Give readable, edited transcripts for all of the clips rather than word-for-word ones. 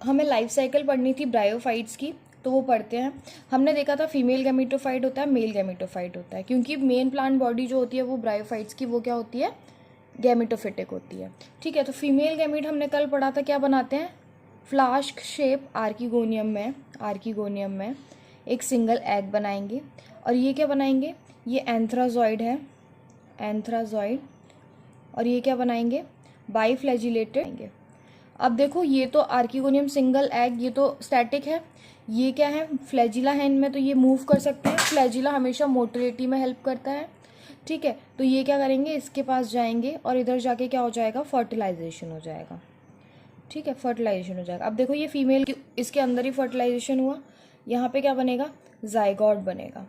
हमें life cycle पढ़नी थी ब्रायोफाइट्स की, तो वो पढ़ते हैं। हमने देखा था फीमेल गैमेटोफाइट होता है, मेल गैमेटोफाइट होता है, क्योंकि मेन प्लांट बॉडी जो होती है वो ब्रायोफाइट्स की वो क्या होती है, गैमेटोफिटिक होती है। ठीक है, तो फीमेल गैमेट हमने कल पढ़ा था क्या बनाते हैं, फ्लास्क शेप आर्कीगोनियम में एक सिंगल एग बनाएंगे। और ये क्या बनाएंगे, ये एंथ्राजॉइड है, एंथ्राजॉइड। और ये क्या बनाएंगे, बाईफ्लैजिलेटेड। अब देखो ये तो आर्कीगोनियम सिंगल एग, ये तो स्टैटिक है। ये क्या है, फ्लैजिला है इनमें, तो ये मूव कर सकते हैं। फ्लैजिला हमेशा मोटिलिटी में हेल्प करता है। ठीक है, तो ये क्या करेंगे, इसके पास जाएंगे और इधर जाके क्या हो जाएगा, फर्टिलाइजेशन हो जाएगा। ठीक है, फर्टिलाइजेशन हो जाएगा। अब देखो ये फीमेल की, इसके अंदर ही फर्टिलाइजेशन हुआ, यहाँ पे क्या बनेगा, जाइगोट बनेगा।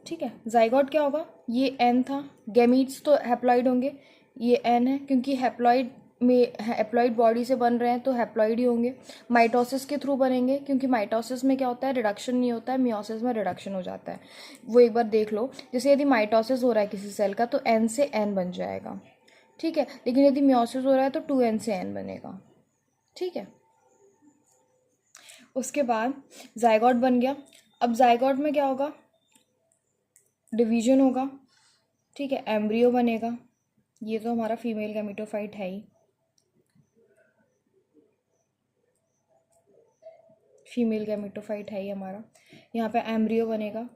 ठीक है, जाइगोट क्या होगा, ये एन था, गैमीट्स तो हैप्लॉइड होंगे, ये एन है, क्योंकि हैप्लॉइड में हैप्लॉइड बॉडी से बन रहे हैं तो हैप्लॉइड ही होंगे। माइटोसिस के थ्रू बनेंगे, क्योंकि माइटोसिस में क्या होता है, रिडक्शन नहीं होता है, मियोसिस में रिडक्शन हो जाता है। वो एक बार देख लो, जैसे यदि माइटोसिस हो रहा है किसी सेल का तो एन से एन बन जाएगा। ठीक है, लेकिन यदि मियोसिस हो रहा है तो 2n से n बनेगा। ठीक है, उसके बाद जाइगोट बन गया। अब जाइगोट में क्या होगा, डिवीजन होगा। ठीक है, एम्ब्रियो बनेगा। ये तो हमारा फीमेल गैमेटोफाइट है ही, फीमेल गैमेटोफाइट है ही हमारा। यहाँ पे एम्ब्रियो बनेगा,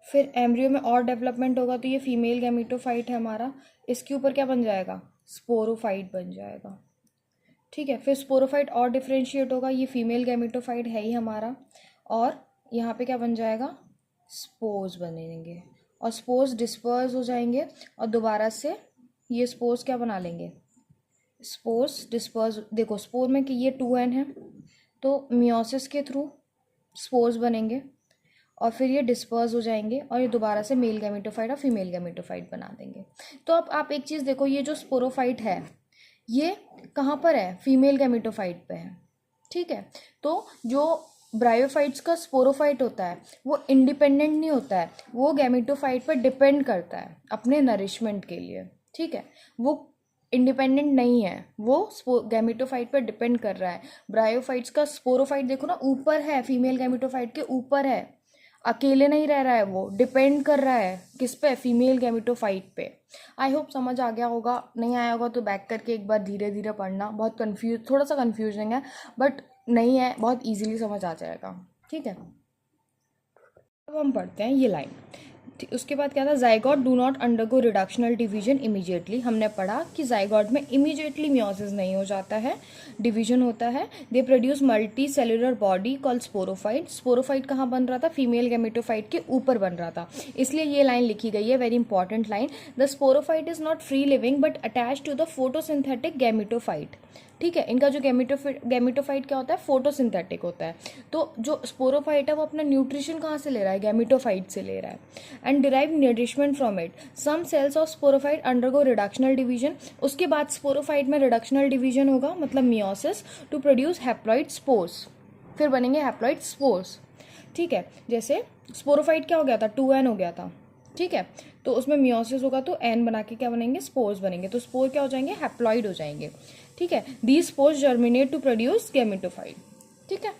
फिर एम्ब्रियो में और डेवलपमेंट होगा, तो ये फीमेल गैमेटोफाइट है हमारा। इसके ऊपर क्या बन जाएगा, स्पोरोफाइट बन जाएगा। ठीक है, फिर स्पोरोफाइट और डिफ्रेंशिएट होगा, ये फीमेल गैमेटोफाइट है ही हमारा। और यहाँ पे क्या बन जाएगा, स्पोर्स बनेंगे, और स्पोर्स डिस्पर्स हो जाएंगे, और दोबारा से ये स्पोर्स क्या बना लेंगे, स्पोर्स डिस्पर्स। देखो स्पोर में कि ये 2n है, तो मियोसिस के थ्रू स्पोर्स बनेंगे, और फिर ये डिस्पर्स हो जाएंगे, और ये दोबारा से मेल गैमेटोफाइट और फीमेल गैमेटोफाइट बना देंगे। तो अब आप एक चीज़ देखो, ये जो स्पोरोफाइट है ये कहाँ पर है, फीमेल गैमेटोफाइट पे है। ठीक है, तो जो ब्रायोफाइट्स का स्पोरोफाइट होता है वो इंडिपेंडेंट नहीं होता है, वो गैमेटोफाइट पर डिपेंड करता है अपने नरिशमेंट के लिए। ठीक है, वो इंडिपेंडेंट नहीं है, वो गैमेटोफाइट पर डिपेंड कर रहा है। ब्रायोफाइट्स का स्पोरोफाइट देखो ना, ऊपर है, फीमेल गैमेटोफाइट के ऊपर है, अकेले नहीं रह रहा है, वो डिपेंड कर रहा है किस पे, फीमेल गैमेटोफाइट पे। आई होप समझ आ गया होगा, नहीं आया होगा तो बैक करके एक बार धीरे धीरे पढ़ना, बहुत थोड़ा सा कन्फ्यूजिंग है, बट नहीं है, बहुत इजीली समझ आ जाएगा। ठीक है, अब हम पढ़ते हैं ये लाइन। उसके बाद क्या था, zygote do not undergo reductional division immediately. हमने पढ़ा कि जाइगोट में इमीडिएटली मियोसिस नहीं हो जाता है, डिवीजन होता है। They produce multi cellular body called sporophyte. Sporophyte कहाँ बन रहा था, फीमेल गैमेटोफाइट के ऊपर बन रहा था, इसलिए ये लाइन लिखी गई है, very important line. The sporophyte is not free living but attach to the photosynthetic gametophyte. ठीक है, इनका जो गैमेटोफाइट क्या होता है, फोटोसिंथेटिक होता है। तो जो स्पोरोफाइट है वो अपना न्यूट्रिशन कहाँ से ले रहा है, गैमेटोफाइट से ले रहा है, and derive nourishment from it. Some cells of sporophyte undergo reductional division. उसके बाद स्पोरोफाइट में रिडक्शनल डिवीजन होगा, मतलब meiosis, to produce haploid spores, फिर बनेंगे हैप्लॉइड स्पोर्स। ठीक है, जैसे स्पोरोफाइट क्या हो गया था, 2n हो गया था। ठीक है, तो उसमें मियोसिस होगा तो n बना के क्या बनेंगे, स्पोर्स बनेंगे, तो स्पोर क्या हो जाएंगे, हैप्लॉइड हो जाएंगे। ठीक है, these spores germinate to produce gametophyte. ठीक है,